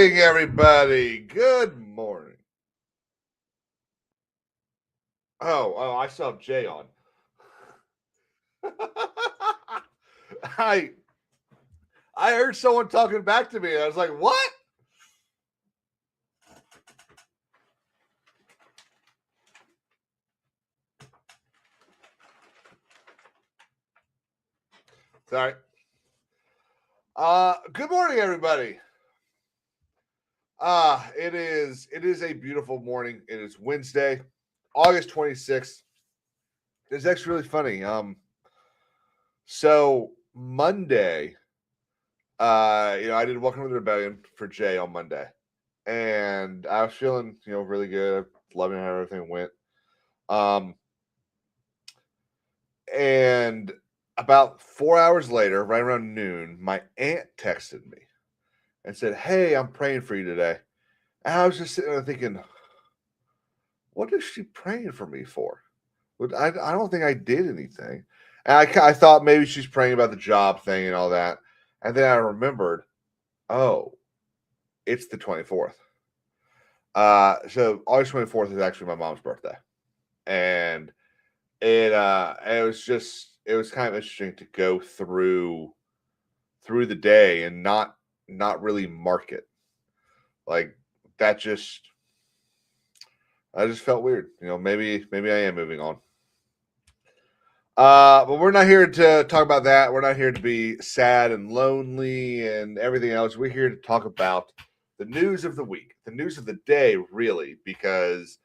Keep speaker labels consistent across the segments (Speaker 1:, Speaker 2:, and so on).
Speaker 1: morning, everybody. Good morning. Oh, I saw Jay on. I I heard someone talking back to me. I was like, "What?" Sorry. Good morning, everybody. It is a beautiful morning. It is Wednesday, August 26th. It's actually really funny. So Monday, I did Welcome to the Rebellion for Jay on Monday, and I was feeling, really good, loving how everything went. Um, and about 4 hours later, right around noon, my aunt texted me and said, "Hey, I'm praying for you today." And I was just sitting there thinking, what is she praying for me for? I don't think I did anything. And I thought maybe she's praying about the job thing and all that. And then I remembered, oh, it's the 24th. So August 24th is actually my mom's birthday. And it was kind of interesting to go through the day and not really mark it. Like that just I just felt weird. Maybe I am moving on. But we're not here to talk about that. We're not here to be sad and lonely and everything else. We're here to talk about the news of the week, the news of the day, really, because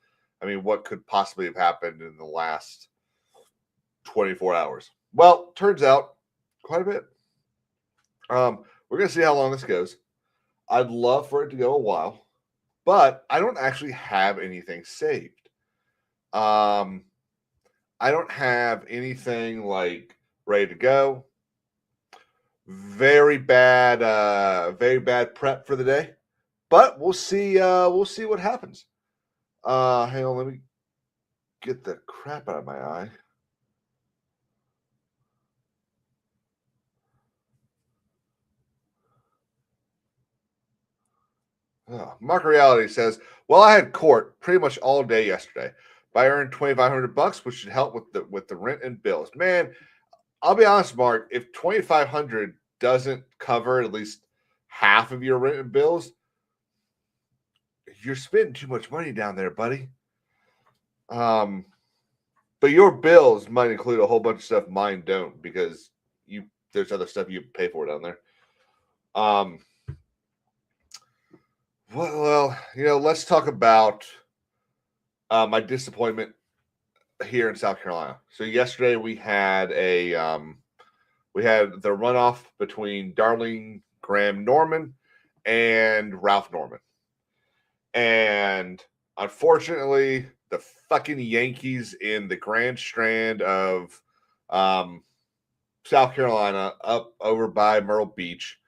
Speaker 1: what could possibly have happened in the last 24 hours? Well, turns out quite a bit. We're gonna see how long this goes. I'd love for it to go a while, but I don't actually have anything saved. Um, I don't have anything like ready to go. Very bad prep for the day, but we'll see. We'll see what happens. Hang on, let me get the crap out of my eye. Mark Reality says, "Well, I had court pretty much all day yesterday. But I earned $2,500, which should help with the rent and bills. Man, I'll be honest, Mark. If 2,500 doesn't cover at least half of your rent and bills, you're spending too much money down there, buddy. Um, but your bills might include a whole bunch of stuff mine don't because there's other stuff you pay for down there. Um, let's talk about my disappointment here in South Carolina. So yesterday we had we had the runoff between Darling Graham Norman and Ralph Norman. And unfortunately, the fucking Yankees in the Grand Strand of South Carolina, up over by Myrtle Beach,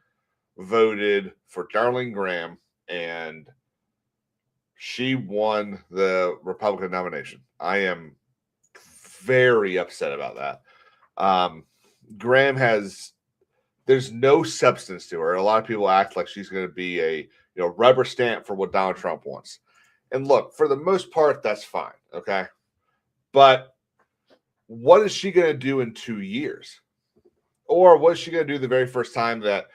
Speaker 1: voted for Darling Graham, and she won the Republican nomination. I am very upset about that. Graham there's no substance to her. A lot of people act like she's going to be a rubber stamp for what Donald Trump wants. And look, for the most part, that's fine. Okay. But what is she going to do in 2 years? Or what is she going to do the very first time that,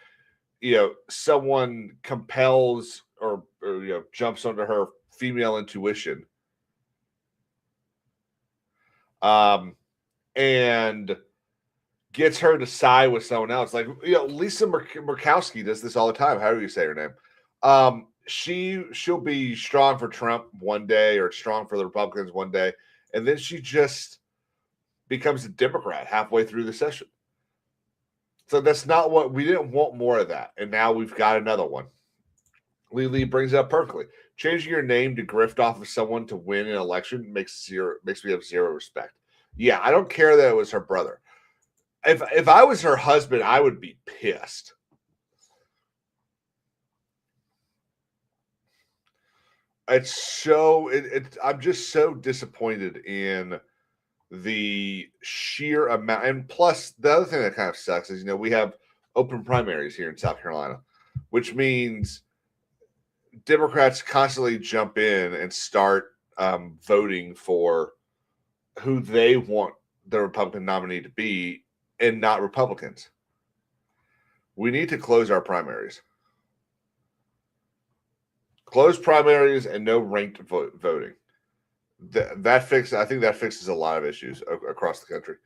Speaker 1: someone compels or jumps onto her female intuition? And gets her to side with someone else. Like, Lisa Murkowski does this all the time. How do you say her name? She'll be strong for Trump one day or strong for the Republicans one day, and then she just becomes a Democrat halfway through the session. So that's not what we didn't want. More of that, and now we've got another one. Lee brings it up perfectly. Changing your name to grift off of someone to win an election makes me have zero respect. Yeah, I don't care that it was her brother. If I was her husband, I would be pissed. I'm just so disappointed in the sheer amount. And plus, the other thing that kind of sucks is we have open primaries here in South Carolina, which means Democrats constantly jump in and start voting for who they want the Republican nominee to be and not Republicans. We need to close our primaries. Close primaries and no ranked voting. I think that fixes a lot of issues across the country.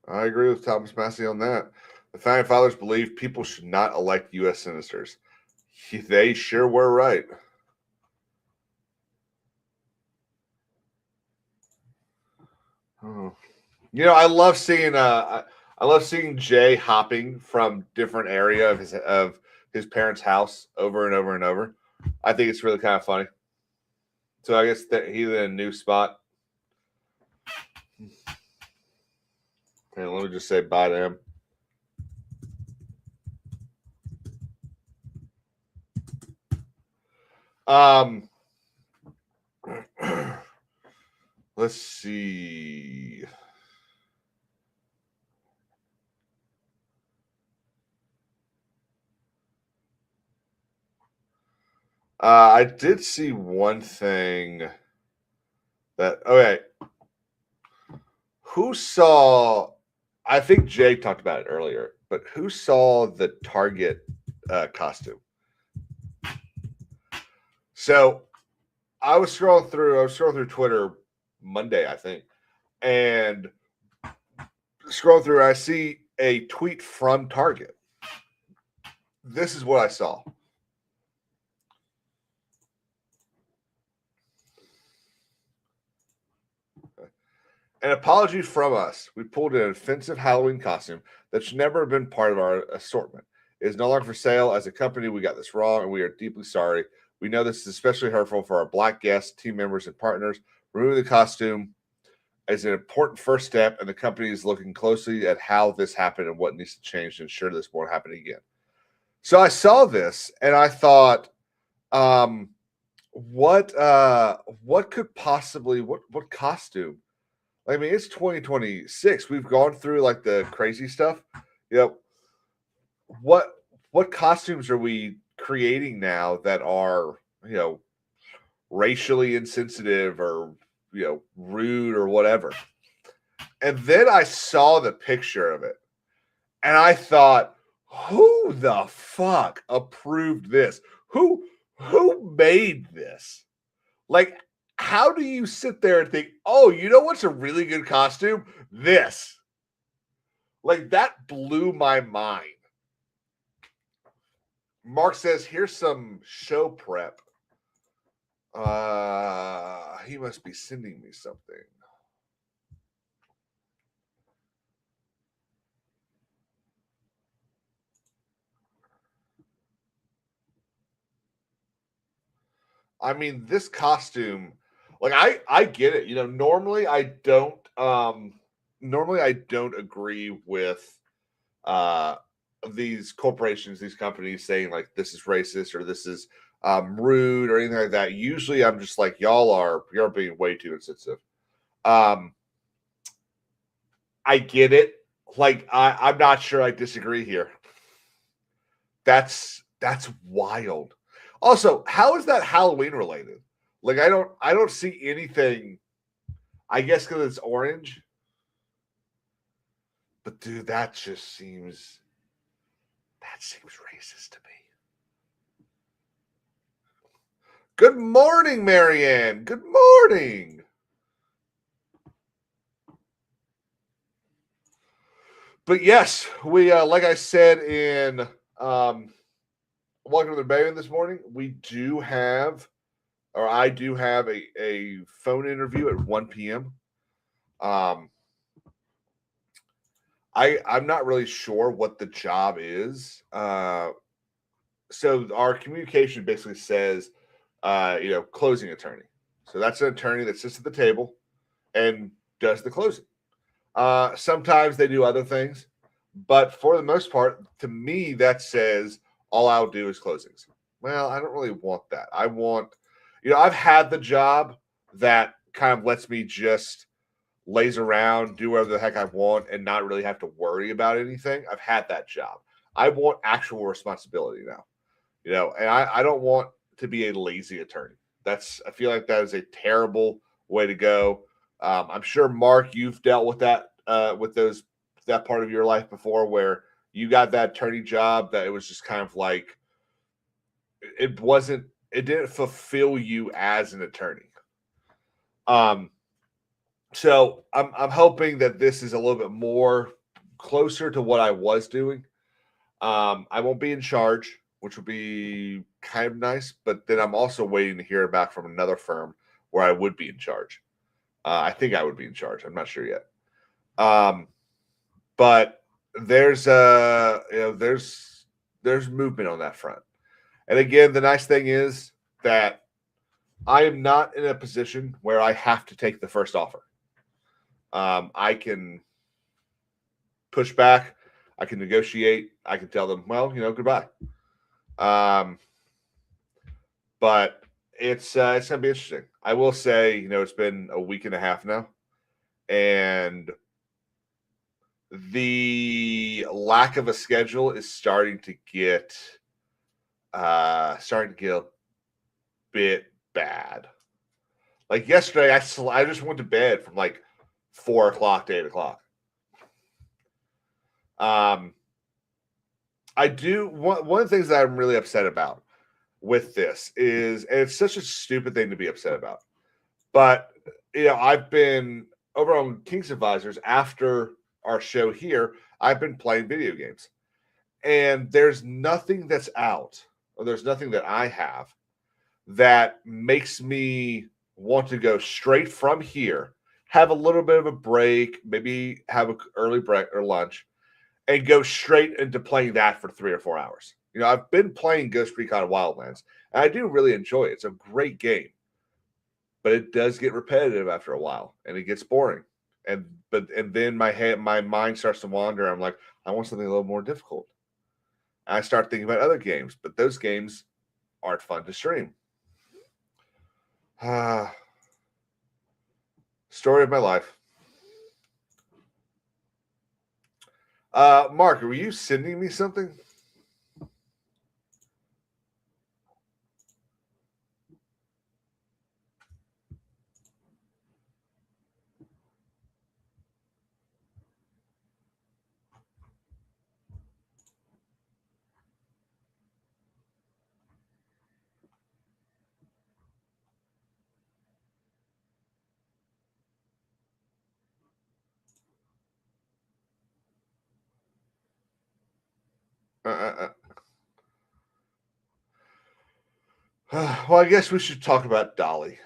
Speaker 1: I agree with Thomas Massey on that. The founding fathers believe people should not elect U.S. senators. They sure were right. Oh. You know, I love seeing Jay hopping from different area of his parents' house over and over and over. I think it's really kind of funny. So I guess that he's in a new spot. And let me just say bye to him. Let's see. I did see one thing that okay. Who saw? I think Jay talked about it earlier, but who saw the Target costume? So I was scrolling through Twitter Monday, I think, and scroll through. I see a tweet from Target. This is what I saw. An apology from us. We pulled an offensive Halloween costume that should never have been part of our assortment. It is no longer for sale. As a company, we got this wrong, and we are deeply sorry. We know this is especially hurtful for our Black guests, team members, and partners. Removing the costume is an important first step, and the company is looking closely at how this happened and what needs to change to ensure this won't happen again. So I saw this, and I thought, what could possibly what costume? I mean, it's 2026. We've gone through like the crazy stuff. You know, what costumes are we creating now that are, racially insensitive or, rude or whatever? And then I saw the picture of it and I thought, who the fuck approved this? Who made this? Like, how do you sit there and think, oh, you know what's a really good costume? This. Like, that blew my mind. Mark says, here's some show prep. He must be sending me something. I mean, this costume, like I get it. Normally I don't agree with these corporations, these companies saying like this is racist or this is rude or anything like that. Usually I'm just like, you're being way too insensitive. I get it. Like I'm not sure I disagree here. That's wild. Also, how is that Halloween related? Like I don't see anything. I guess because it's orange. But dude, that seems racist to me. Good morning, Marianne. Good morning. But yes, we like I said in Welcome to the Rebellion this morning, I do have a phone interview at 1 p.m. I'm not really sure what the job is. So our communication basically says, closing attorney. So that's an attorney that sits at the table and does the closing. Sometimes they do other things, but for the most part, to me, that says all I'll do is closings. Well, I don't really want that. I've had the job that kind of lets me just laze around, do whatever the heck I want, and not really have to worry about anything. I've had that job. I want actual responsibility now, and I don't want to be a lazy attorney. I feel like that is a terrible way to go. I'm sure, Mark, you've dealt with that, that part of your life before, where you got that attorney job that it was just kind of like it didn't fulfill you as an attorney. So I'm hoping that this is a little bit more closer to what I was doing. I won't be in charge, which would be kind of nice, but then I'm also waiting to hear back from another firm where I would be in charge. I think I would be in charge. I'm not sure yet. But there's there's movement on that front. And again, the nice thing is that I am not in a position where I have to take the first offer. I can push back. I can negotiate. I can tell them, well, goodbye. But it's gonna be interesting. I will say, it's been a week and a half now, and the lack of a schedule is starting to get a bit bad. Like yesterday, I just went to bed from like 4 o'clock to 8 o'clock. I do one of the things that I'm really upset about with this is, and it's such a stupid thing to be upset about, but I've been over on King's Advisors after our show here. I've been playing video games, and there's nothing that's out, or there's nothing that I have that makes me want to go straight from here, have a little bit of a break, maybe have an early break or lunch, and go straight into playing that for 3 or 4 hours. I've been playing Ghost Recon Wildlands, and I do really enjoy it. It's a great game, but it does get repetitive after a while, and it gets boring. And then my mind starts to wander. I'm like, I want something a little more difficult. And I start thinking about other games, but those games aren't fun to stream. Story of my life. Mark, were you sending me something? Well, I guess we should talk about Dolly.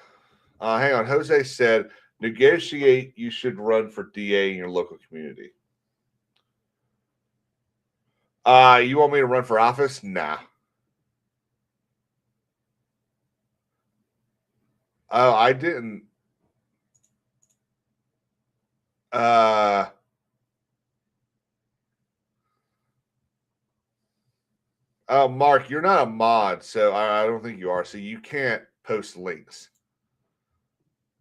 Speaker 1: Hang on. Jose said, negotiate. You should run for DA in your local community. You want me to run for office? Nah. Oh, I didn't. Oh, Mark, you're not a mod, so I don't think you are. So you can't post links.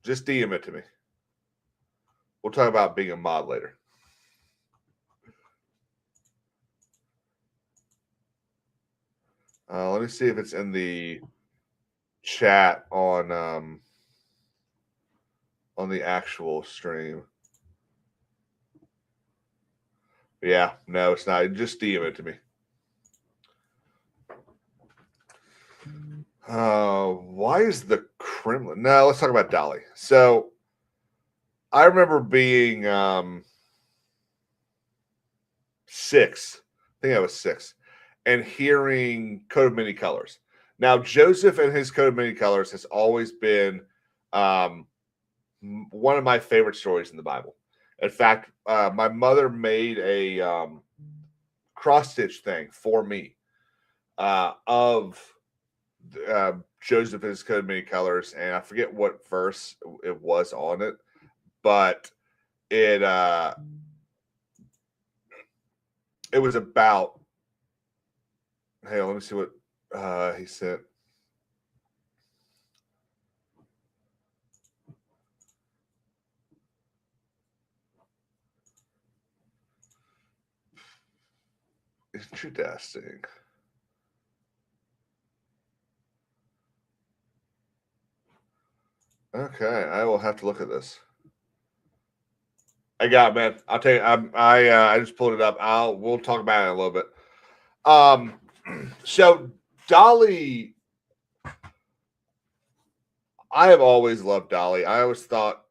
Speaker 1: Just DM it to me. We'll talk about being a mod later. Let me see if it's in the chat on the actual stream. Yeah, no, it's not. Just DM it to me. Why is the Kremlin? No, let's talk about Dolly. So I remember being 6. I think I was 6, and hearing Code of Many Colors. Now, Joseph and his Code of Many Colors has always been one of my favorite stories in the Bible. In fact, my mother made a cross stitch thing for me of Joseph and his Code of Many Colors, and I forget what verse it was on it, but it was about. Hey, let me see what he said. Interesting. Okay, I will have to look at this. I got it, man. I'll tell you. I just pulled it up. We'll talk about it in a little bit. So Dolly, I have always loved Dolly. I always thought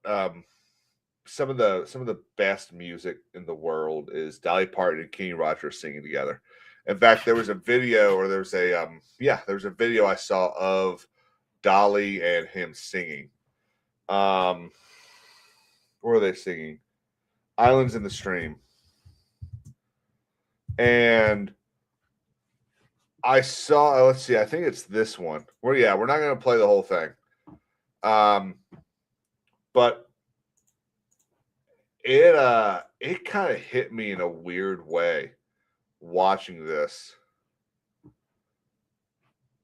Speaker 1: some of the best music in the world is Dolly Parton and Kenny Rogers singing together. In fact, there was a video, or there was a video I saw of Dolly and him singing. What were they singing? Islands in the Stream. And I saw, let's see, I think it's this one. We're not going to play the whole thing. But it kind of hit me in a weird way watching this.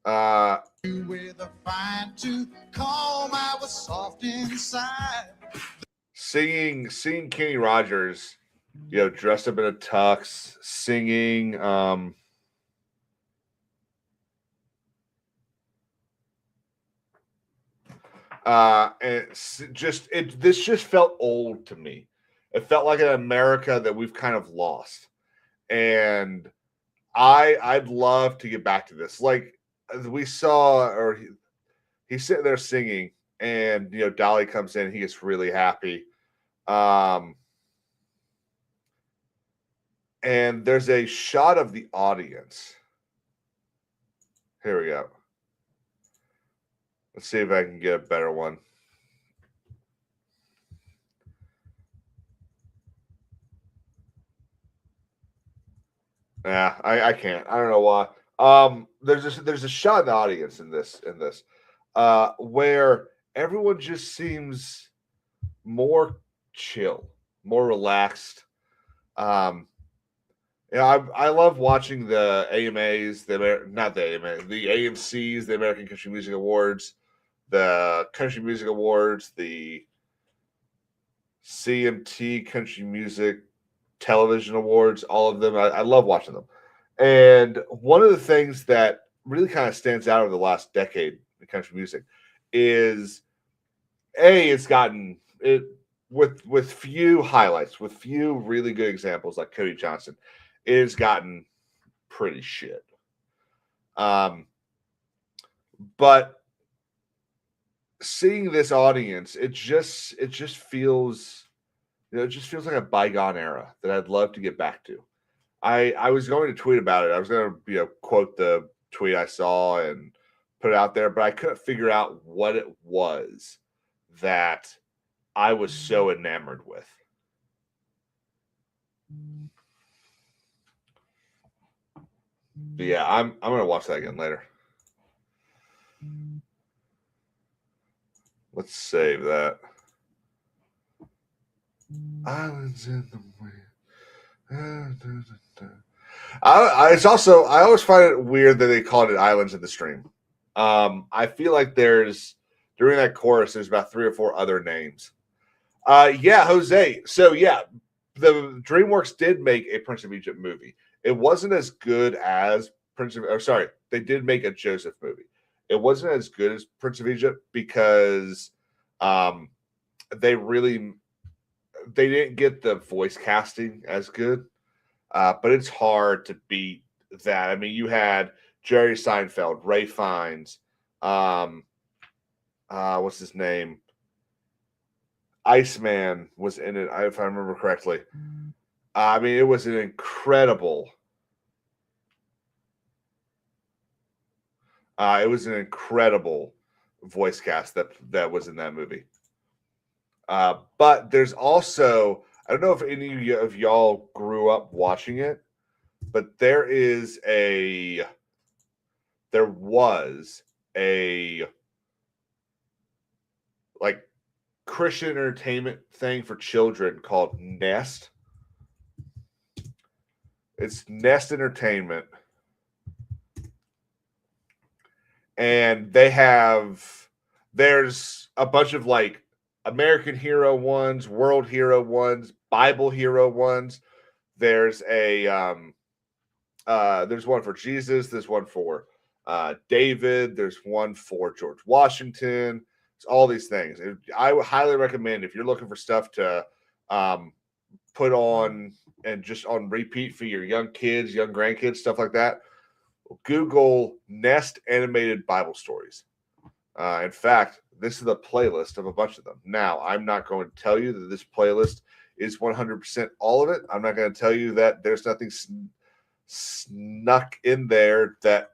Speaker 1: With a fine tooth comb, I was soft inside. Singing Kenny Rogers, dressed up in a tux, singing. And this just felt old to me. It felt like an America that we've kind of lost, and I'd love to get back to this. Like we saw, or he's sitting there singing, and Dolly comes in, he gets really happy. And there's a shot of the audience. Here we go. Let's see if I can get a better one. Yeah, I can't. I don't know why. There's a shot in the audience in this where everyone just seems more chill, more relaxed. I love watching the AMAs, the AMCs, the American Country Music Awards, the Country Music Awards, the CMT Country Music Television Awards, all of them. I love watching them. And one of the things that really kind of stands out over the last decade in country music is it's gotten it with few highlights, with few really good examples like Cody Johnson, it has gotten pretty shit. But seeing this audience, it just feels it just feels like a bygone era that I'd love to get back to. I was going to tweet about it. I was going to quote the tweet I saw and put it out there, but I couldn't figure out what it was that I was so enamored with. But yeah, I'm gonna watch that again later. Let's save that. Islands in the wind. I always find it weird that they called it Islands in the Stream. I feel like during that chorus, there's about 3 or 4 other names. Yeah, Jose. So yeah, the DreamWorks did make a Prince of Egypt movie. It wasn't as good as they did make a Joseph movie. It wasn't as good as Prince of Egypt because they didn't get the voice casting as good. But it's hard to beat that. I mean, you had Jerry Seinfeld, Ray Fiennes, what's his name? Iceman was in it, if I remember correctly. I mean, it was an incredible. It was an incredible voice cast that was in that movie. But there's also, I don't know if any of y'all grew up watching it, but there was a like Christian entertainment thing for children called Nest. It's Nest Entertainment. And there's a bunch of like American hero ones, world hero ones, Bible hero ones. There's a There's one for Jesus. There's one for David. There's one for George Washington. It's all these things. I would highly recommend if you're looking for stuff to put on and just on repeat for your young kids, young grandkids, stuff like that. Google Nest animated Bible stories. In fact, this is a playlist of a bunch of them. Now, I'm not going to tell you that this playlist is 100% all of it. I'm not going to tell you that there's nothing snuck in there that,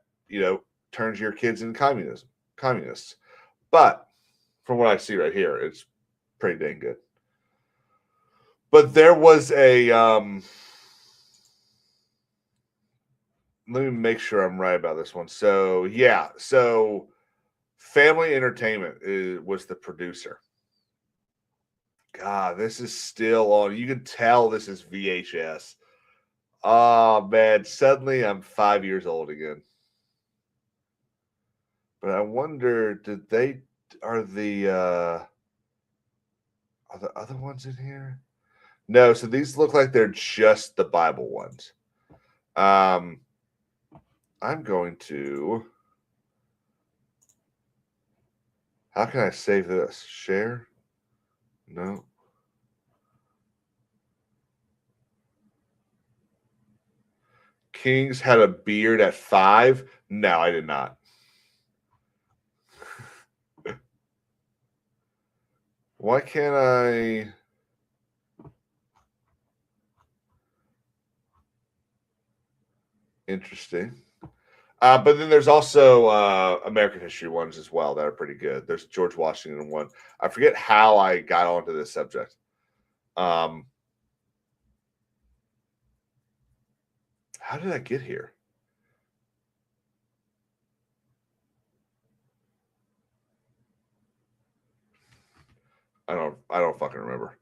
Speaker 1: turns your kids into communists. But from what I see right here, it's pretty dang good. But there was a let me make sure I'm right about this one. So Family Entertainment was the producer. God, this is still on. You can tell this is VHS. Oh man, suddenly I'm 5 years old again. But I wonder, are the other ones in here? No, so these look like they're just the Bible ones. I'm going to. How can I save this? Share? No. Kings had a beard at 5? No, I did not. Why can't I? Interesting. But then there's also American history ones as well that are pretty good. There's George Washington one. I forget how I got onto this subject. How did I get here? I don't fucking remember.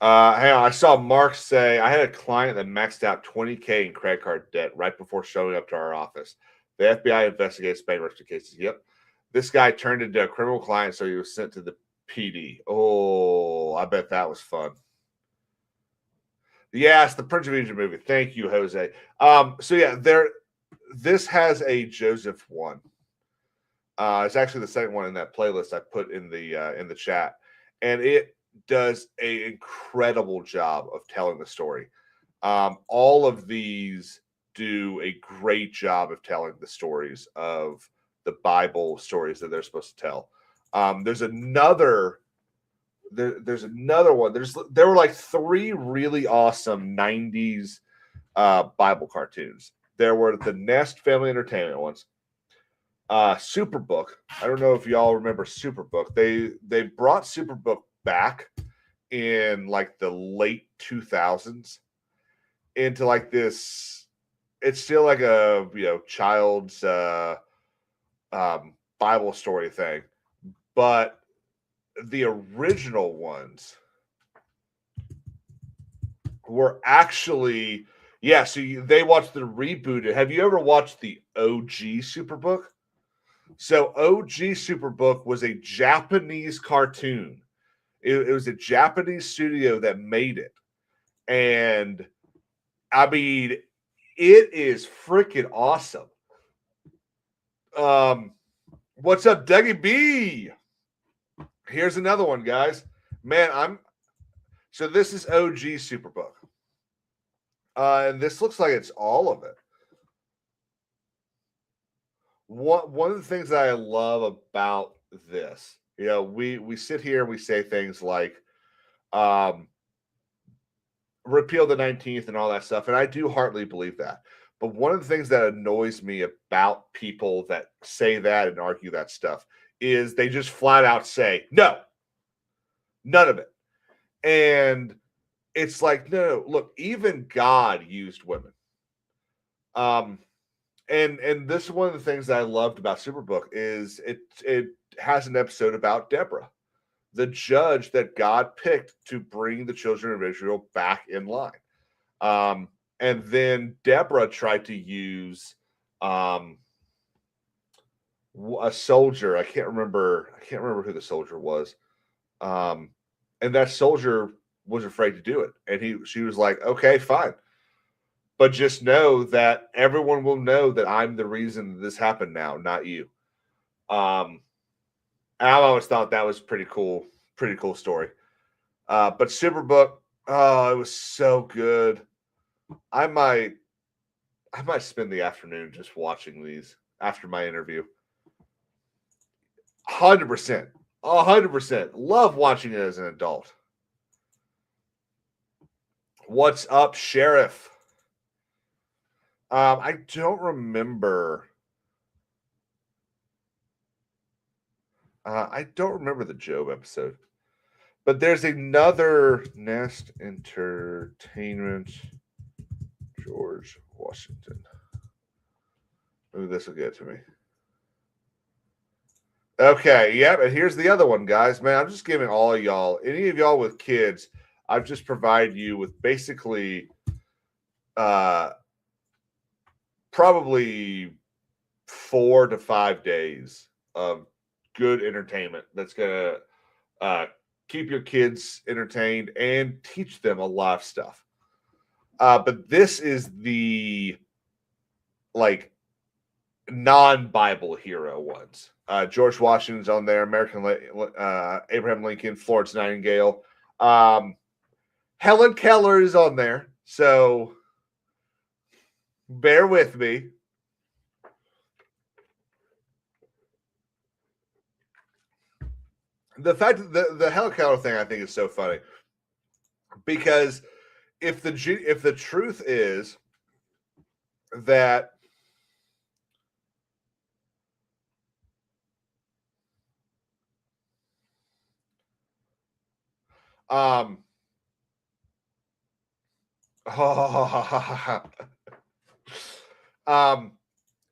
Speaker 1: Hang on, I saw Mark say I had a client that maxed out $20K in credit card debt right before showing up to our office. The FBI investigates bankruptcy cases. Yep. This guy turned into a criminal client, so he was sent to the PD. Oh, I bet that was fun. Yes, the Prince of Egypt movie. Thank you, Jose. This has a Joseph one. It's actually the second one in that playlist I put in the chat, and it does an incredible job of telling the story. All of these do a great job of telling the stories of the Bible stories that they're supposed to tell. There's another one. There were like 3 really awesome 90s Bible cartoons. There were the Nest Family Entertainment ones. Superbook. I don't know if y'all remember Superbook. They brought Superbook back in like the late 2000s into like this. It's still like a child's Bible story thing, but the original ones were actually so they watched the rebooted. Have you ever watched the OG Superbook? So OG Superbook was a Japanese cartoon. It was a Japanese studio that made it. And I mean, it is freaking awesome. What's up, Dougie B? Here's another one, guys. Man, so this is OG Superbook. And this looks like it's all of it. One of the things that I love about this, we sit here and we say things like repeal the 19th and all that stuff, and I do heartily believe that. But one of the things that annoys me about people that say that and argue that stuff is they just flat out say, no, none of it. And it's like, no, look, even God used women. And this is one of the things that I loved about Superbook is it has an episode about Deborah, the judge that God picked to bring the children of Israel back in line. And then Deborah tried to use a soldier. I can't remember who the soldier was. And that soldier was afraid to do it. And she was like, okay, fine. But just know that everyone will know that I'm the reason this happened now, not you. And I always thought that was pretty cool story. But Superbook, oh, it was so good. I might I might spend the afternoon just watching these after my interview. 100%. 100%. Love watching it as an adult. What's up, Sheriff? I don't remember. I don't remember the Job episode, but there's another Nest Entertainment George Washington. Ooh, this will get to me. Okay, yep. And here's the other one, guys. Man, I'm just giving all of y'all, any of y'all with kids, I've just provided you with basically uh probably 4 to 5 days of good entertainment that's gonna keep your kids entertained and teach them a lot of stuff. But this is the like non-Bible hero ones. George Washington's on there, Abraham Lincoln, Florence Nightingale. Helen Keller is on there, so bear with me. The fact that the Helen Keller thing I think is so funny because if the truth is that um um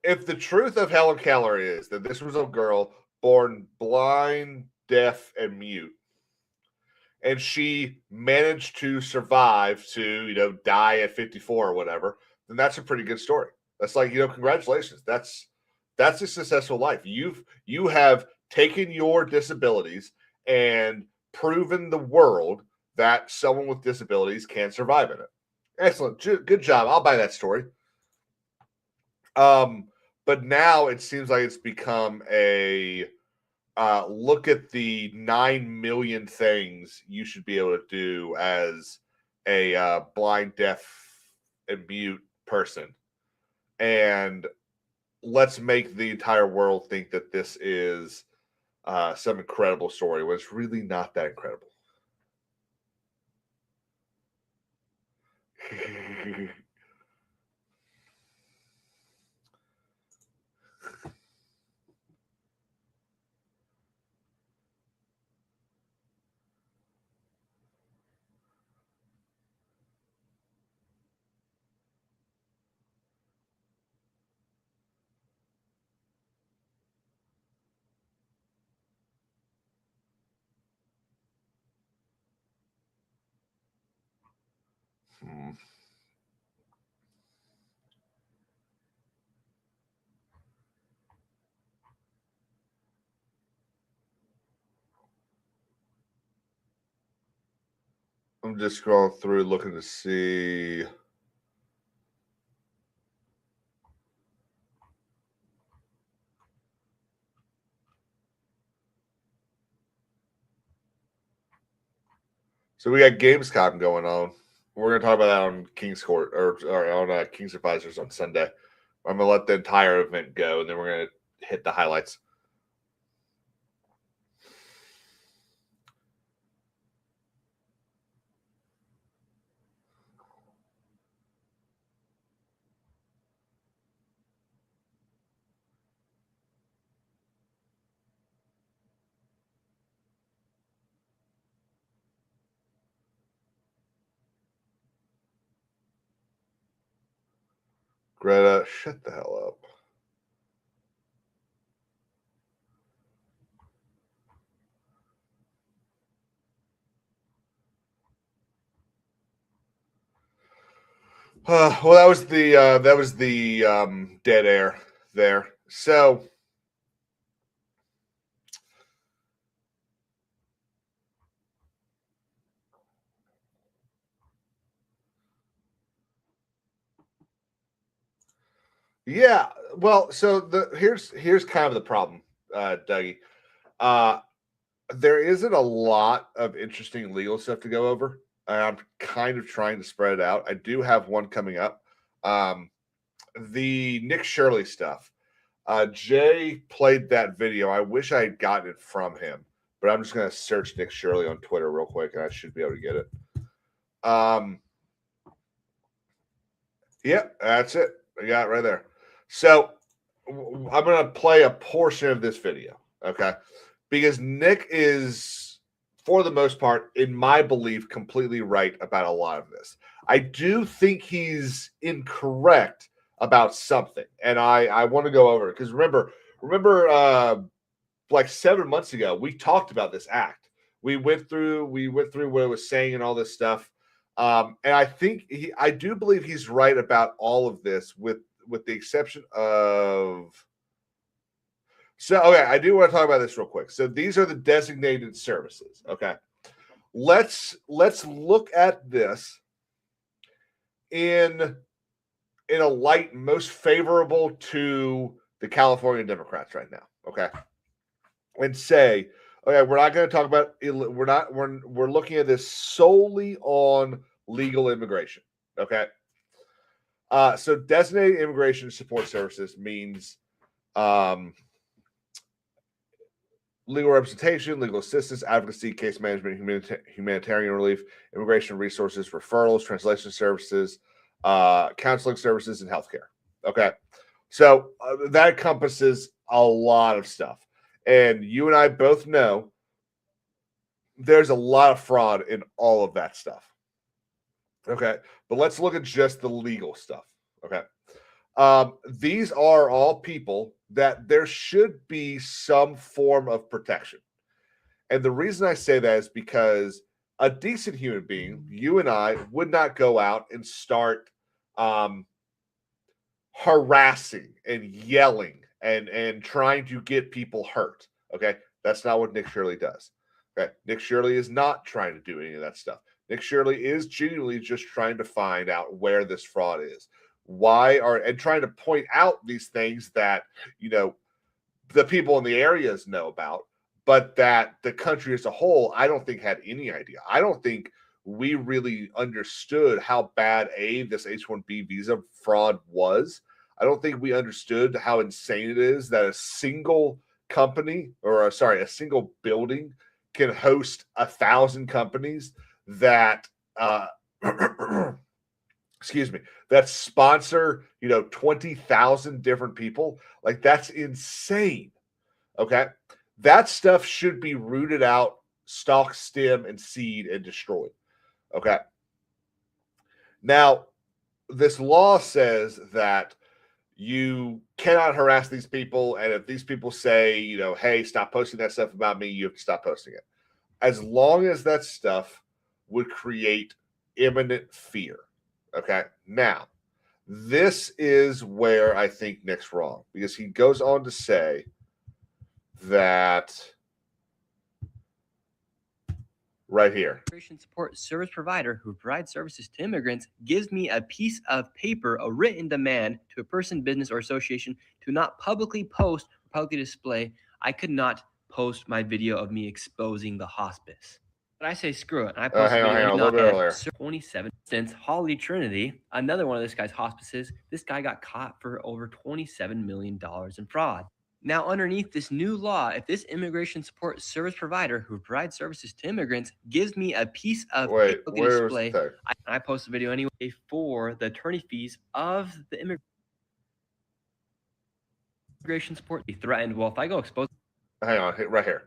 Speaker 1: if the truth of Helen Keller is that this was a girl born blind, deaf, and mute, and she managed to survive to, die at 54 or whatever, then that's a pretty good story. That's like, congratulations. That's a successful life. You have taken your disabilities and proven the world that someone with disabilities can survive in it. Excellent. Good job. I'll buy that story. But now it seems like it's become a look at the 9 million things you should be able to do as a blind, deaf, and mute person. And let's make the entire world think that this is some incredible story when it's really not that incredible. Hmm. I'm just scrolling through looking to see. So we got Gamescom going on. We're going to talk about that on King's Court or on King's Advisors on Sunday. I'm going to let the entire event go, and then we're going to hit the highlights. Greta, shut the hell up. Well, that was the dead air there. So Yeah. Well, so here's kind of the problem, Dougie. Uh, there isn't a lot of interesting legal stuff to go over. I'm kind of trying to spread it out. I do have one coming up. Um, the Nick Shirley stuff. Jay played that video. I wish I had gotten it from him, but I'm just going to search Nick Shirley on Twitter real quick, and I should be able to get it. Yep, that's it. I got it right there. So I'm going to play a portion of this video, okay? Because Nick is, for the most part, in my belief, completely right about a lot of this. I do think he's incorrect about something, and I want to go over it because remember, like 7 months ago, we talked about this act. We went through what it was saying and all this stuff. And I do believe he's right about all of this, with the exception of. So, okay, I do want to talk about this real quick. So these are the designated services. Okay, let's look at this in a light most favorable to the California Democrats right now. Okay, and say, okay, we're not going to talk about, we're looking at this solely on legal immigration. Okay, so designated immigration support services means legal representation, legal assistance, advocacy, case management, humanitarian relief, immigration resources, referrals, translation services, counseling services, and healthcare. Okay, so that encompasses a lot of stuff. And you and I both know there's a lot of fraud in all of that stuff. Okay, but let's look at just the legal stuff. Okay, these are all people that there should be some form of protection. And the reason I say that is because a decent human being, you and I, would not go out and start harassing and yelling and trying to get people hurt. Okay, that's not what Nick Shirley does. Okay, Nick Shirley is not trying to do any of that stuff. Nick Shirley is genuinely just trying to find out where this fraud is, and trying to point out these things that the people in the areas know about, but that the country as a whole, I don't think had any idea. I don't think we really understood how bad this H-1B visa fraud was. I don't think we understood how insane it is that a single company, a single building can host 1,000 companies that excuse me, that sponsor 20,000 different people. Like, that's insane. Okay, that stuff should be rooted out, stalk, stem, and seed, and destroyed. Okay, now this law says that you cannot harass these people, and if these people say, hey, stop posting that stuff about me, you have to stop posting it, as long as that stuff would create imminent fear. Okay, now this is where I think Nick's wrong, because he goes on to say that right here.
Speaker 2: Immigration support service provider who provides services to immigrants gives me a piece of paper, a written demand to a person, business, or association to not publicly post or publicly display. I could not post my video of me exposing the hospice. But I say screw it. And I post
Speaker 1: hang on, a little bit earlier.
Speaker 2: 27. Since Holly Trinity, another one of this guy's hospices, this guy got caught for over $27 million in fraud. Now, underneath this new law, if this immigration support service provider who provides services to immigrants gives me a piece of display, I post a video anyway for the attorney fees of the immigration support. He threatened, well, if I go expose.
Speaker 1: Hang on, right here.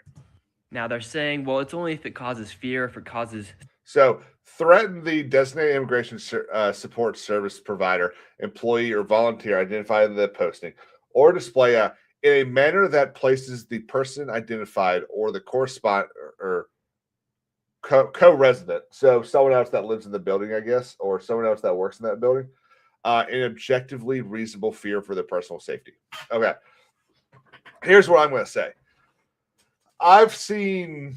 Speaker 2: Now they're saying, well, it's only if it causes fear, if it causes.
Speaker 1: So, threaten the designated immigration support service provider, employee, or volunteer identified in the posting, or display in a manner that places the person identified or the correspondent or co-resident, so someone else that lives in the building, I guess, or someone else that works in that building, in objectively reasonable fear for their personal safety. Okay, here's what I'm going to say. I've seen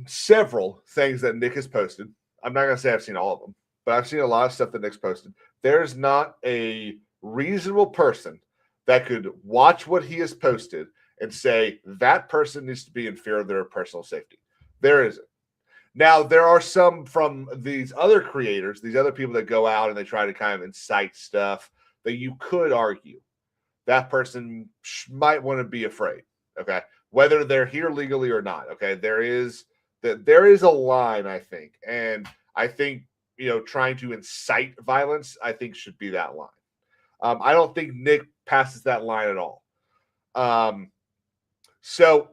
Speaker 1: several things that Nick has posted. I'm not going to say I've seen all of them, but I've seen a lot of stuff that Nick's posted. There's not a reasonable person that could watch what he has posted and say that person needs to be in fear of their personal safety. There isn't. Now, there are some from these other creators, these other people that go out and they try to kind of incite stuff that you could argue that person might want to be afraid. Okay, whether they're here legally or not. Okay, there is a line, I think, and I think trying to incite violence, I think should be that line. I don't think Nick passes that line at all. So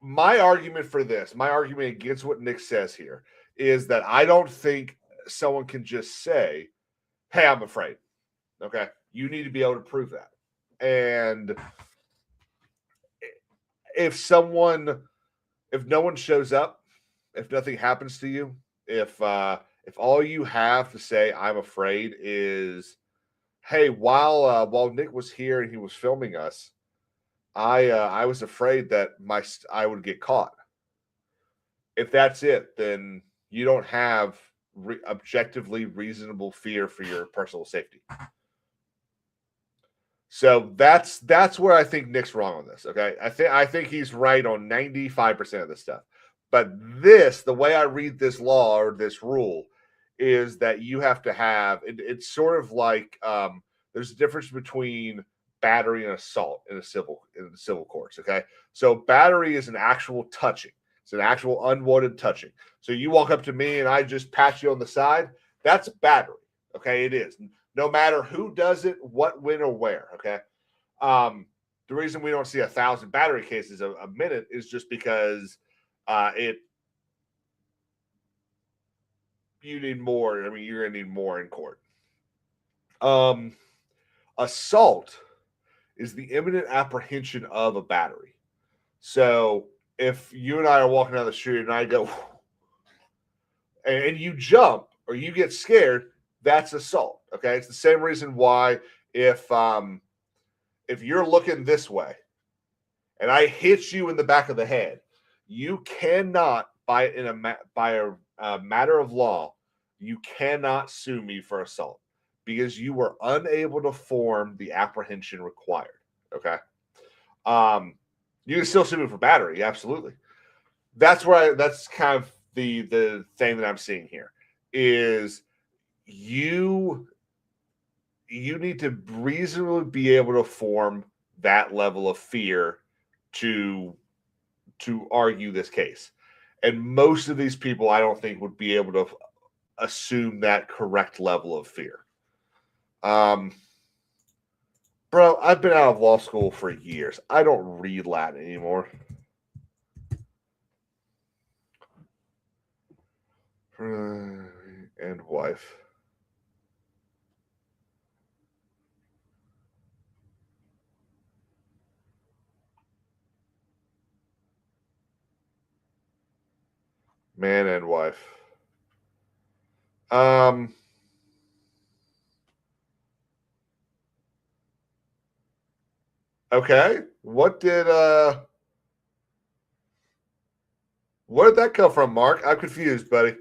Speaker 1: my argument for this, my argument against what Nick says here, is that I don't think someone can just say, "Hey, I'm afraid." Okay, you need to be able to prove that. And if no one shows up, if nothing happens to you, if all you have to say "I'm afraid" is, "Hey, while Nick was here and he was filming us, I was afraid that I would get caught." If that's it, then you don't have objectively reasonable fear for your personal safety. So that's where I think Nick's wrong on this. Okay, I think he's right on 95% of this stuff. But the way I read this law or this rule, is that you have to have it's sort of like there's a difference between battery and assault in the civil courts. Okay, so battery is an actual touching. It's an actual unwanted touching. So you walk up to me and I just pat you on the side. That's battery. Okay, it is. No matter who does it, what, when, or where. Okay. The reason we don't see 1,000 battery cases a minute is just because you need more. I mean, you're gonna need more in court. Assault is the imminent apprehension of a battery. So if you and I are walking down the street and I go and you jump or you get scared, that's assault. Okay, it's the same reason why if you're looking this way and I hit you in the back of the head, you cannot by a matter of law, you cannot sue me for assault because you were unable to form the apprehension required. Okay, you can still sue me for battery, absolutely. That's kind of the thing that I'm seeing here is you need to reasonably be able to form that level of fear to argue this case. And most of these people, I don't think, would be able to assume that correct level of fear. Bro, I've been out of law school for years. I don't read Latin anymore. And wife. Man and wife. Okay. Where did that come from, Mark? I'm confused, buddy.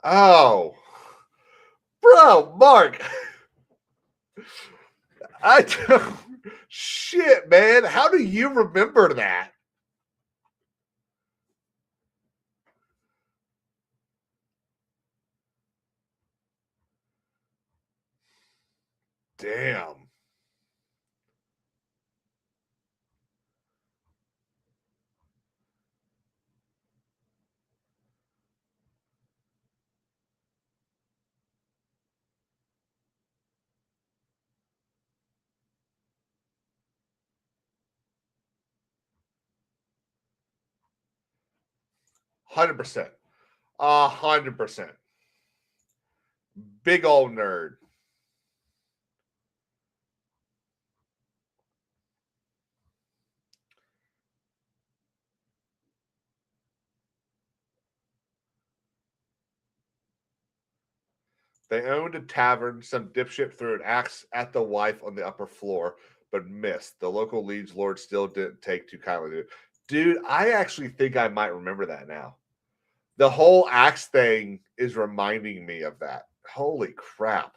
Speaker 1: Oh, bro, Mark. I don't, shit, man. How do you remember that? Damn. $100%. 100%. Big old nerd. They owned a tavern. Some dipshit threw an axe at the wife on the upper floor, but missed. The local liege lord still didn't take too kindly to it. Dude, I actually think I might remember that now. The whole axe thing is reminding me of that. Holy crap.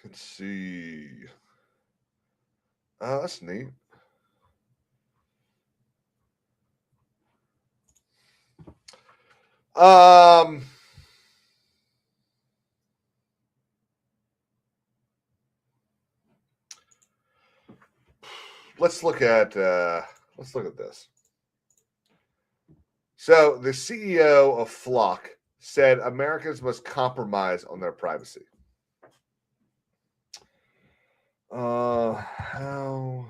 Speaker 1: Let's see. Oh, that's neat. Um, let's look at this. So the CEO of Flock said Americans must compromise on their privacy. How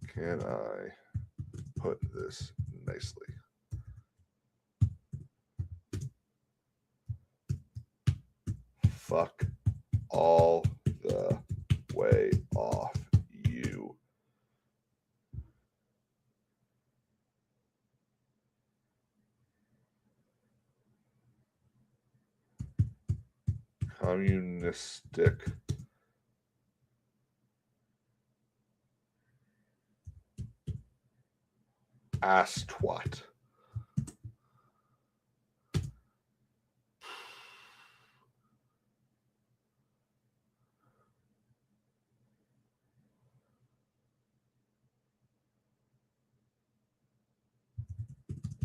Speaker 1: can I put this nicely? Fuck all the way off, you. Communistic ass twat.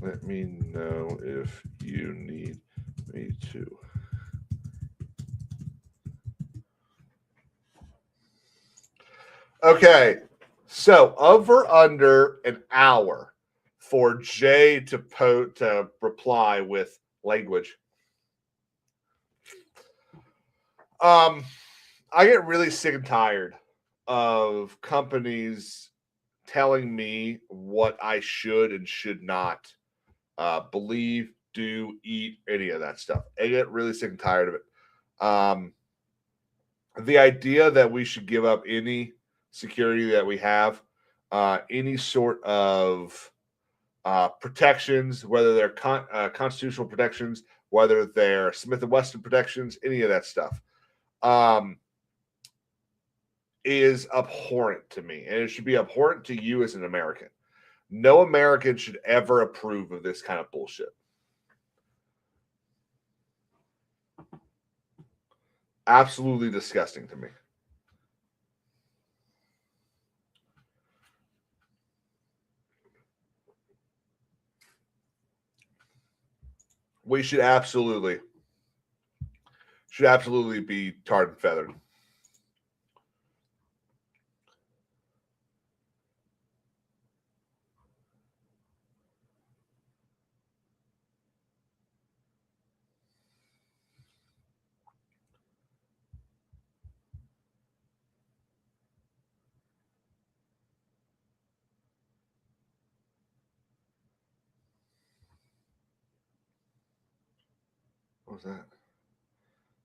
Speaker 1: Let me know if you need me to. Okay, so over under an hour for Jay to reply with language. I get really sick and tired of companies telling me what I should and should not believe, do, eat, any of that stuff. I get really sick and tired of it. The idea that we should give up any security that we have, any sort of protections, whether they're constitutional protections, whether they're Smith and Wesson protections, any of that stuff, is abhorrent to me, and it should be abhorrent to you as an American. No American should ever approve of this kind of bullshit. Absolutely disgusting to me. We should absolutely be tarred and feathered. What was that?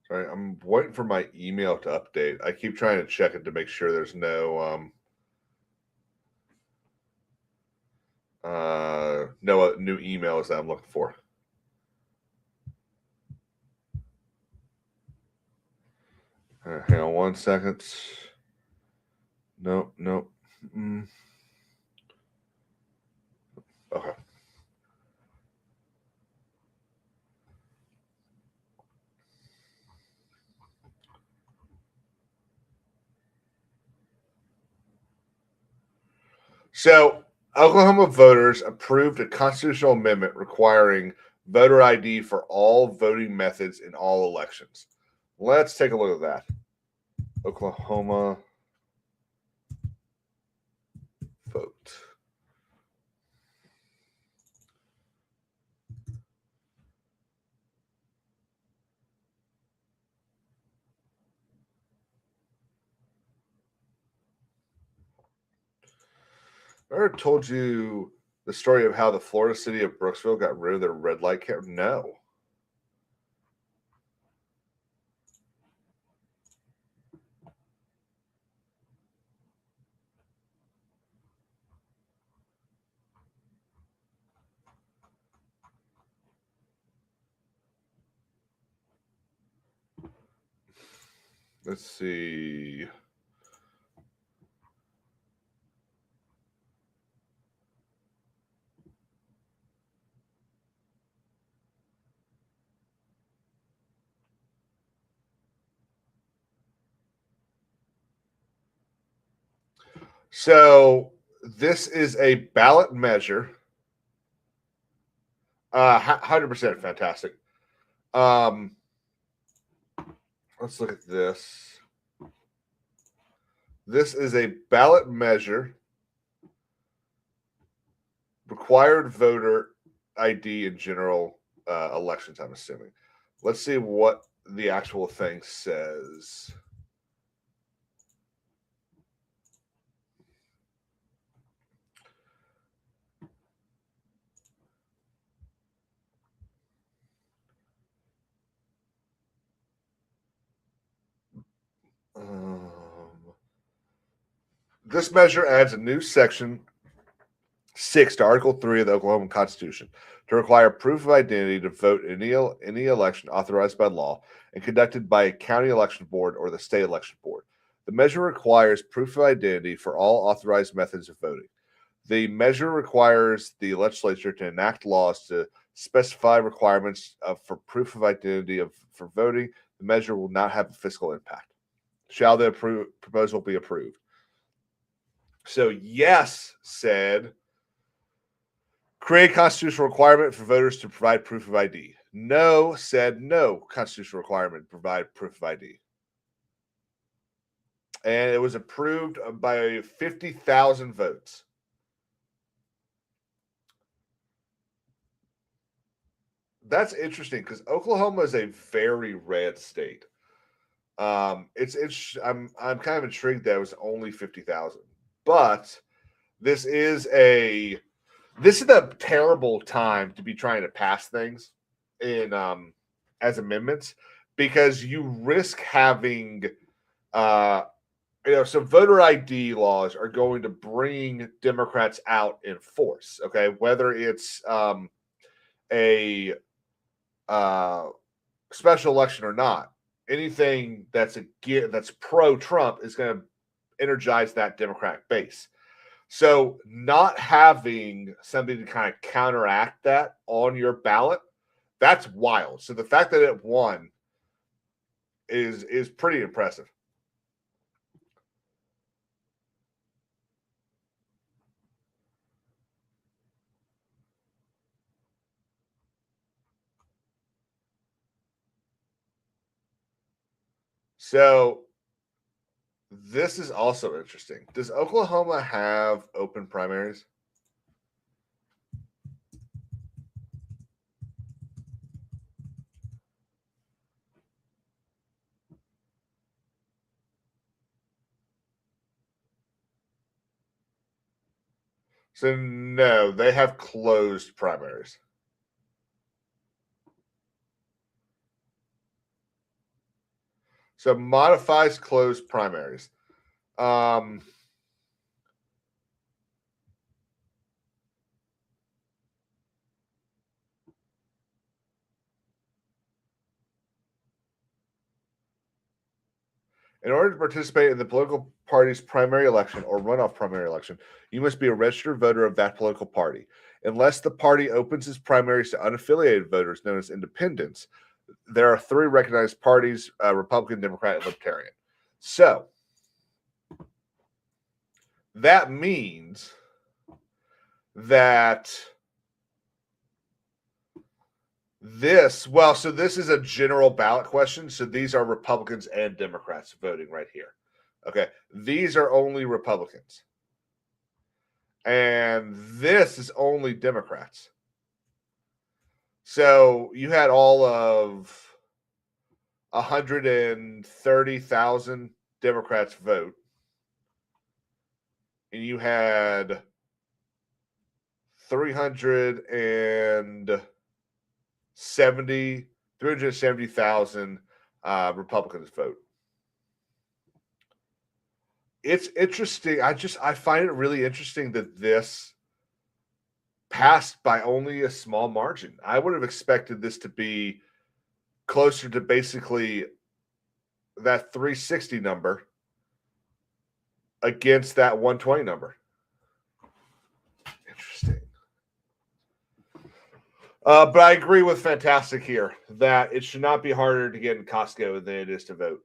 Speaker 1: Sorry, I'm waiting for my email to update. I keep trying to check it to make sure there's no no new emails that I'm looking for. Hang on 1 second. Nope. Okay. So, Oklahoma voters approved a constitutional amendment requiring voter ID for all voting methods in all elections. Let's take a look at that. Oklahoma vote. I already told you The story of how the Florida city of Brooksville got rid of their red light camera? No. Let's see. So this is a ballot measure. 100% fantastic. Let's look at this. This is a ballot measure. Required voter ID in general elections, I'm assuming. Let's see what the actual thing says. This measure adds a new section 6 to Article 3 of the Oklahoma Constitution to require proof of identity to vote in any election authorized by law and conducted by a county election board or the state election board. The measure requires proof of identity for all authorized methods of voting. The measure requires the legislature to enact laws to specify requirements for proof of identity for voting. The measure will not have a fiscal impact. Shall the proposal be approved? So, yes, said create a constitutional requirement for voters to provide proof of ID. No said no constitutional requirement to provide proof of ID. And it was approved by 50,000 votes. That's interesting because Oklahoma is a very red state. I'm kind of intrigued that it was only 50,000, but this is a terrible time to be trying to pass things in as amendments because you risk having so voter ID laws are going to bring Democrats out in force. Okay, whether it's a special election or not, anything that's pro-Trump is going to energize that Democratic base. So not having something to kind of counteract that on your ballot, that's wild. So the fact that it won is pretty impressive. So this is also interesting. Does Oklahoma have open primaries? So no, they have closed primaries. So modifies closed primaries. In order to participate in the political party's primary election or runoff primary election, you must be a registered voter of that political party. Unless the party opens its primaries to unaffiliated voters known as independents, there are 3 recognized parties, Republican, Democrat, and Libertarian. So that means that this is a general ballot question. So these are Republicans and Democrats voting right here. Okay. These are only Republicans. And this is only Democrats. So you had all of 130,000 Democrats vote. And you had 370,000 Republicans vote. It's interesting. I find it really interesting that this passed by only a small margin. I would have expected this to be closer to basically that 360 number against that 120 number. Interesting. But I agree with Fantastic here that it should not be harder to get in Costco than it is to vote.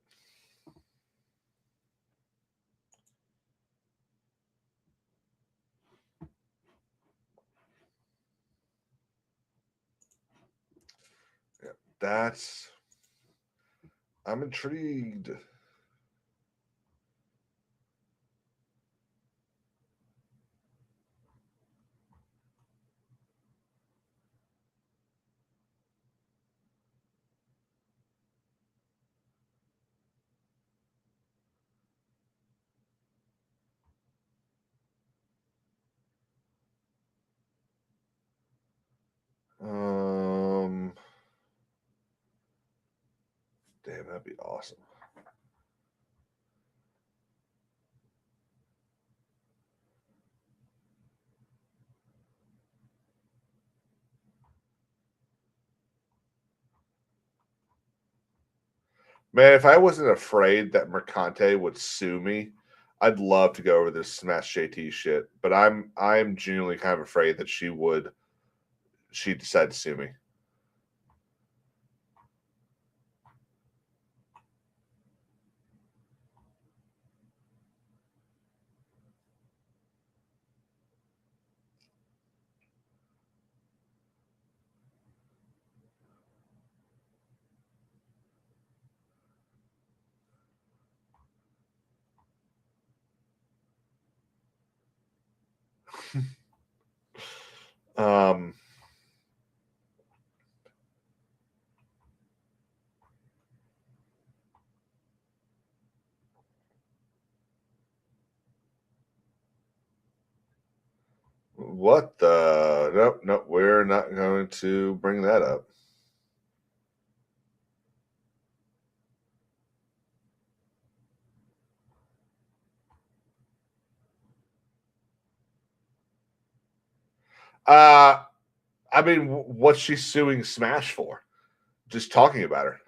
Speaker 1: Yeah, I'm intrigued. Damn, that'd be awesome. Man, if I wasn't afraid that Mercante would sue me, I'd love to go over this Smash JT shit. But I'm genuinely kind of afraid that she'd decide to sue me. um What the? Nope, we're not going to bring that up. I mean, what's she suing Smash for? Just talking about her.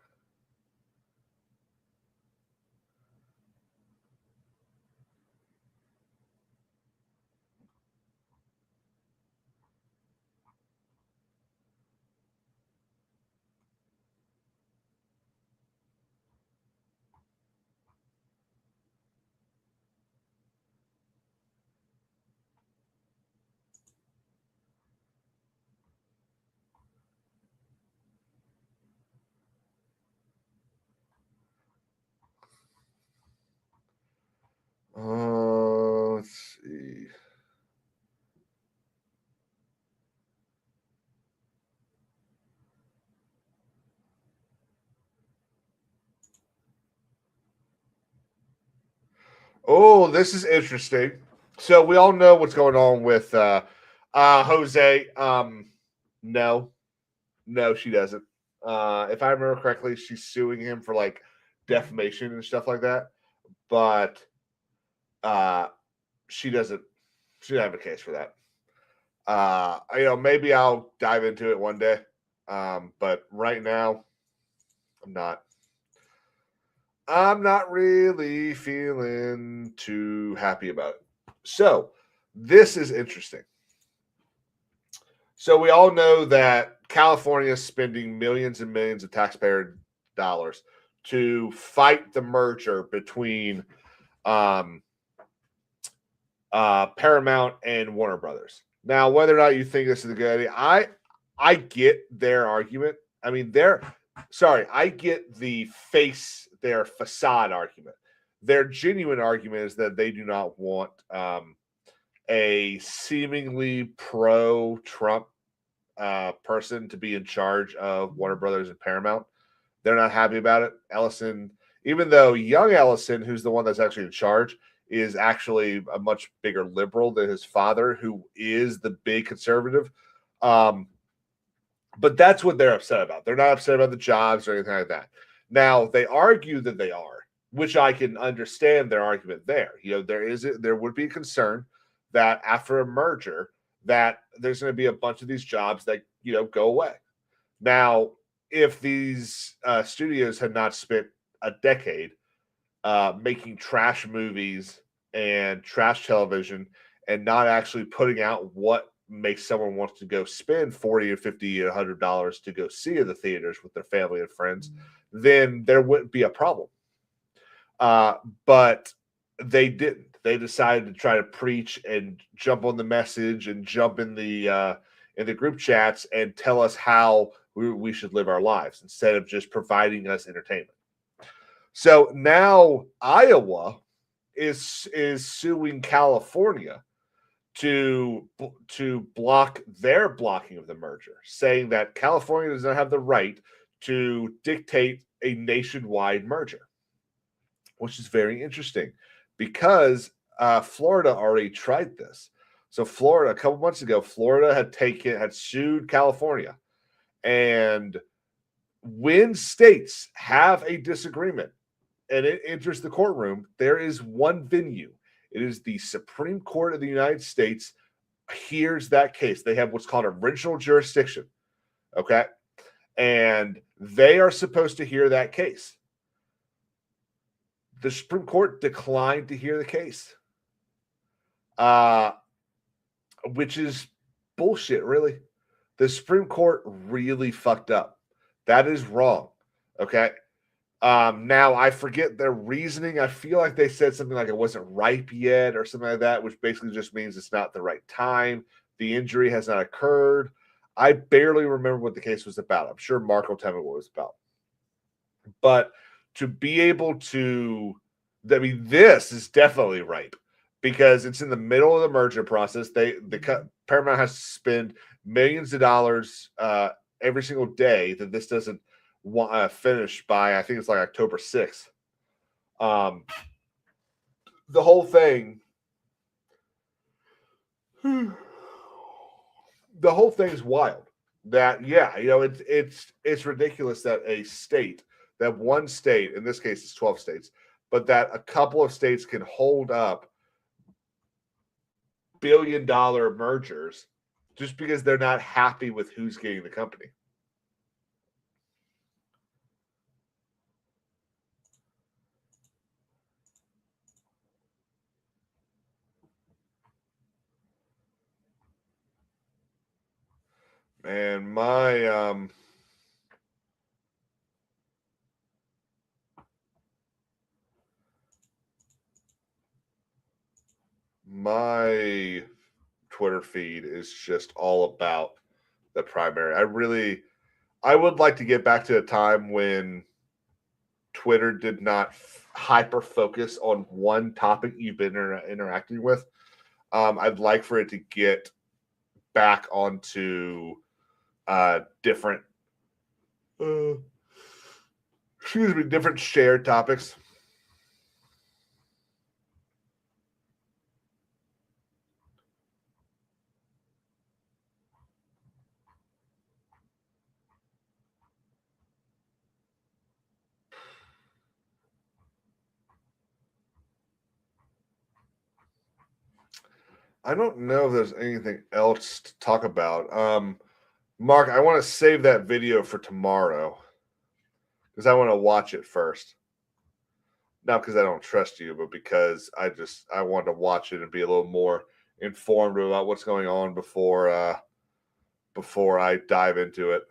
Speaker 1: Let's see. Oh, this is interesting. So we all know what's going on with Jose. No, she doesn't. If I remember correctly, she's suing him for like defamation and stuff like that. But she doesn't. She doesn't have a case for that. Maybe I'll dive into it one day. But right now, I'm not really feeling too happy about it. So this is interesting. So we all know that California is spending millions and millions of taxpayer dollars to fight the merger between Paramount and Warner Brothers. Now, whether or not you think this is a good idea, I get their argument. I mean, I get their facade argument. Their genuine argument is that they do not want a seemingly pro-Trump person to be in charge of Warner Brothers and Paramount. They're not happy about it. Ellison, even though young Ellison, who's the one that's actually in charge, is actually a much bigger liberal than his father, who is the big conservative. But that's what they're upset about. They're not upset about the jobs or anything like that. Now, they argue that they are, which I can understand their argument there. There would be a concern that after a merger, that there's going to be a bunch of these jobs that, go away. Now, if these studios had not spent a decade making trash movies and trash television and not actually putting out what makes someone want to go spend $40 or $50 or $100 to go see in the theaters with their family and friends, then there wouldn't be a problem. But they didn't. They decided to try to preach and jump on the message and jump in the group chats and tell us how we should live our lives instead of just providing us entertainment. So now Iowa is suing California to block their blocking of the merger, saying that California does not have the right to dictate a nationwide merger, which is very interesting because Florida already tried this. So Florida, a couple months ago, Florida had sued California, and when states have a disagreement and it enters the courtroom, there is one venue. It is the Supreme Court of the United States hears that case. They have what's called original jurisdiction, okay? And they are supposed to hear that case. The Supreme Court declined to hear the case, which is bullshit, really. The Supreme Court really fucked up. That is wrong, okay? Now, I forget their reasoning. I feel like they said something like it wasn't ripe yet or something like that, which basically just means it's not the right time. The injury has not occurred. I barely remember what the case was about. I'm sure Mark will tell me what it was about. But to be able to, this is definitely ripe because it's in the middle of the merger process. Paramount has to spend millions of dollars every single day that this doesn't finish by, I think it's like October 6th. The whole thing, is wild. That it's ridiculous that that one state, in this case it's 12 states, but that a couple of states can hold up billion-dollar mergers just because they're not happy with who's getting the company. Man, my Twitter feed is just all about the primary. I would like to get back to a time when Twitter did not hyper focus on one topic you've been interacting with. I'd like for it to get back onto different different shared topics. I don't know if there's anything else to talk about. Mark, I want to save that video for tomorrow because I want to watch it first. Not because I don't trust you, but because I want to watch it and be a little more informed about what's going on before I dive into it.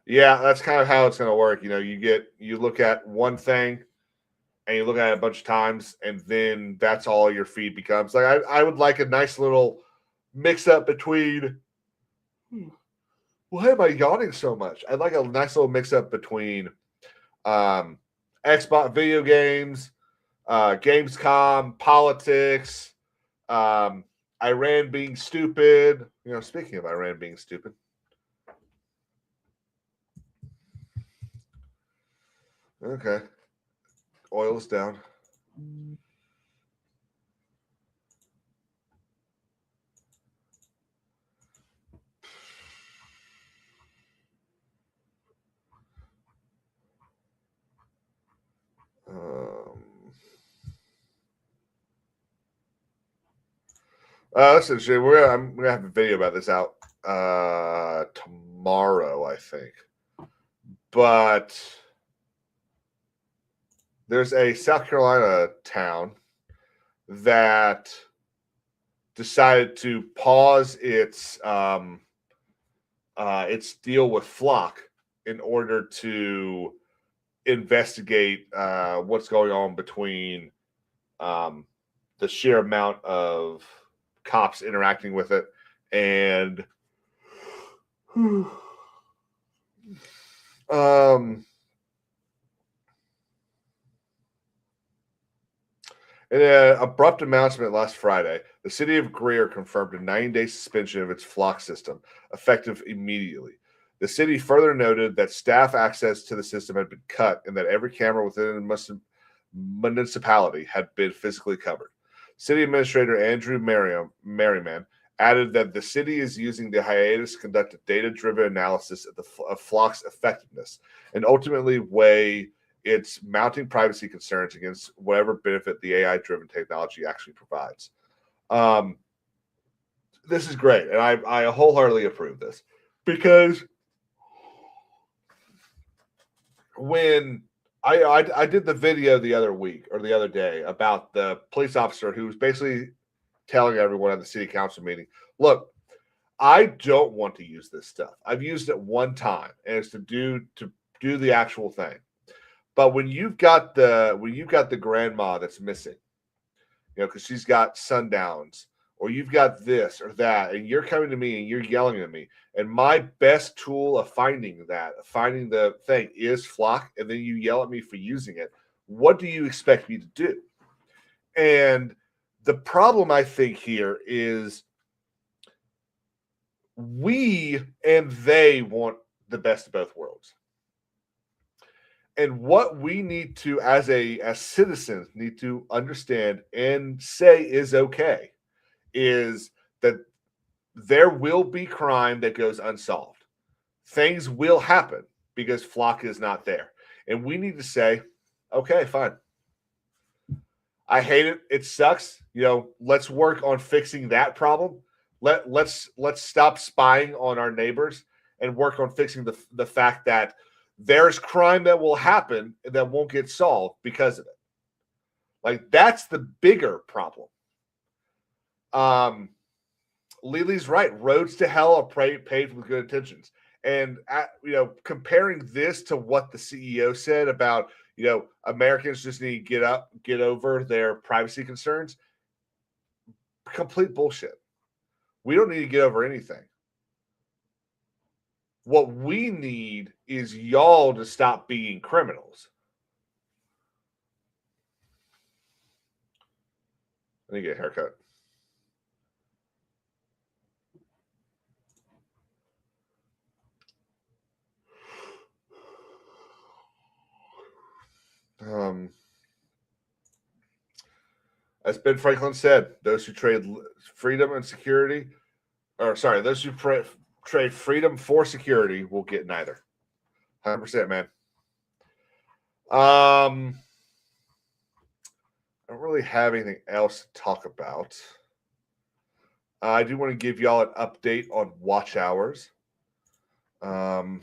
Speaker 1: Yeah, that's kind of how it's going to work. You look at one thing and you look at it a bunch of times, and then that's all your feed becomes. Like I would like a nice little mix up between. Why am I yawning so much? I'd like a nice little mix up between Xbox video games, Gamescom, politics, Iran being stupid. Speaking of Iran being stupid. Okay. Oil's down. Listen, I'm gonna have a video about this out tomorrow, I think. But there's a South Carolina town that decided to pause its deal with Flock in order to investigate what's going on between the sheer amount of cops interacting with it and in an abrupt announcement last Friday, the city of Greer confirmed a 9-day suspension of its Flock system, effective immediately. The city further noted that staff access to the system had been cut and that every camera within the municipality had been physically covered. City Administrator Andrew Merriman added that the city is using the hiatus to conduct a data-driven analysis of Flock's effectiveness and ultimately weigh its mounting privacy concerns against whatever benefit the AI-driven technology actually provides. This is great, and I wholeheartedly approve this because when I did the video the other week or the other day about the police officer who was basically telling everyone at the city council meeting, look, I don't want to use this stuff. I've used it one time, and it's to do the actual thing. But when you've got the grandma that's missing, because she's got sundowns, or you've got this or that, and you're coming to me and you're yelling at me, and my best tool of finding the thing is Flock, and then you yell at me for using it. What do you expect me to do? And the problem I think here is we and they want the best of both worlds. And what we need to, as citizens, need to understand and say is okay is that there will be crime that goes unsolved. Things will happen because Flock is not there. And we need to say, okay, fine. I hate it. It sucks. Let's work on fixing that problem. Let's stop spying on our neighbors and work on fixing the fact that there's crime that will happen that won't get solved because of it. Like, that's the bigger problem. Lily's right. Roads to hell are paved with good intentions. And, comparing this to what the CEO said about, Americans just need to get over their privacy concerns, complete bullshit. We don't need to get over anything. What we need is y'all to stop being criminals. I need to get a haircut. As Ben Franklin said, those who trade freedom and security, those who trade freedom for security will get neither. 100%, man. I don't really have anything else to talk about. I do want to give y'all an update on watch hours. I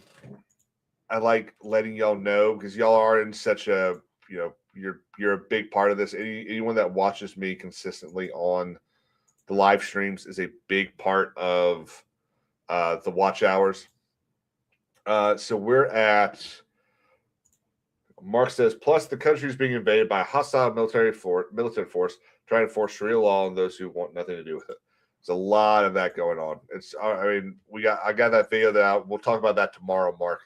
Speaker 1: like letting y'all know because y'all are in such a, you're a big part of this. Anyone that watches me consistently on the live streams is a big part of the watch hours. So we're at, Mark says, plus the country is being invaded by a hostile military force trying to force Sharia law on those who want nothing to do with it. There's a lot of that going on. I got that video we'll talk about that tomorrow, Mark.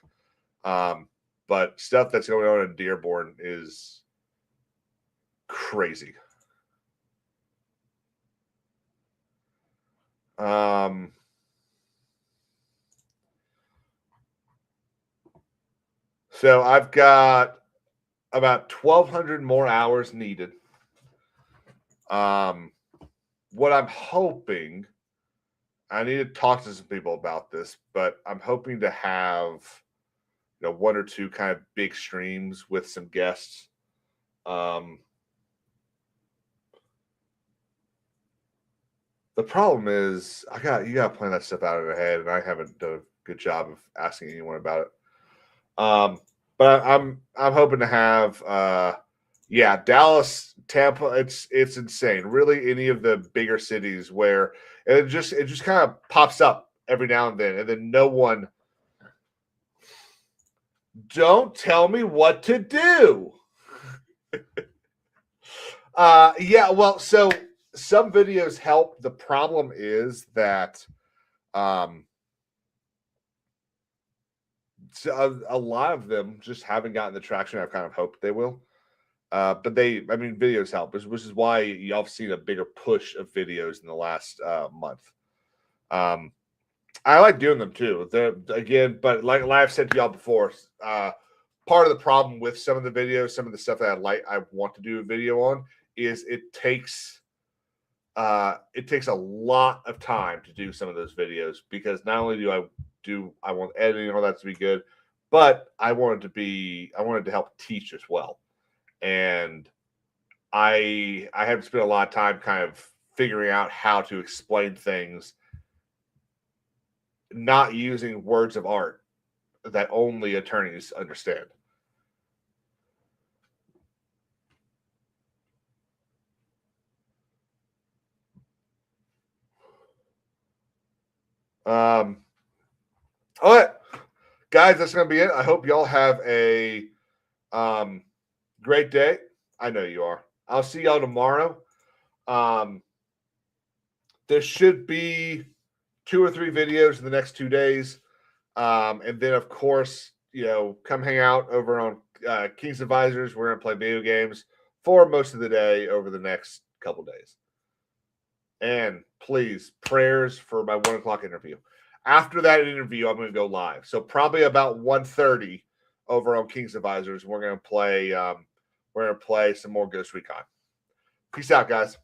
Speaker 1: But stuff that's going on in Dearborn is crazy. So I've got about 1,200 more hours needed. What I'm hoping, I need to talk to some people about this, but I'm hoping to have one or two kind of big streams with some guests. The problem is you got to plan that stuff out of the head, and I haven't done a good job of asking anyone about it. But I'm hoping to have Dallas, Tampa. It's insane. Really, any of the bigger cities where it just kind of pops up every now and then no one. Don't tell me what to do. Well, so some videos help. The problem is that a lot of them just haven't gotten the traction I've kind of hoped they will. But videos help, which is why y'all have seen a bigger push of videos in the last month. I like doing them too. But like I've said to y'all before, part of the problem with some of the videos, some of the stuff that I want to do a video on, is it takes a lot of time to do some of those videos, because not only do I want editing and all that to be good, but I wanted to help teach as well. And I have to spend a lot of time kind of figuring out how to explain things, not using words of art that only attorneys understand. All right, guys, that's going to be it. I hope y'all have a great day. I know you are. I'll see y'all tomorrow. There should be 2 or 3 videos in the next 2 days. And then, of course, come hang out over on King's Advisors. We're going to play video games for most of the day over the next couple days. And please, prayers for my 1 o'clock interview. After that interview, I'm going to go live. So probably about 1:30 over on King's Advisors, we're going to play some more Ghost Recon. Peace out, guys.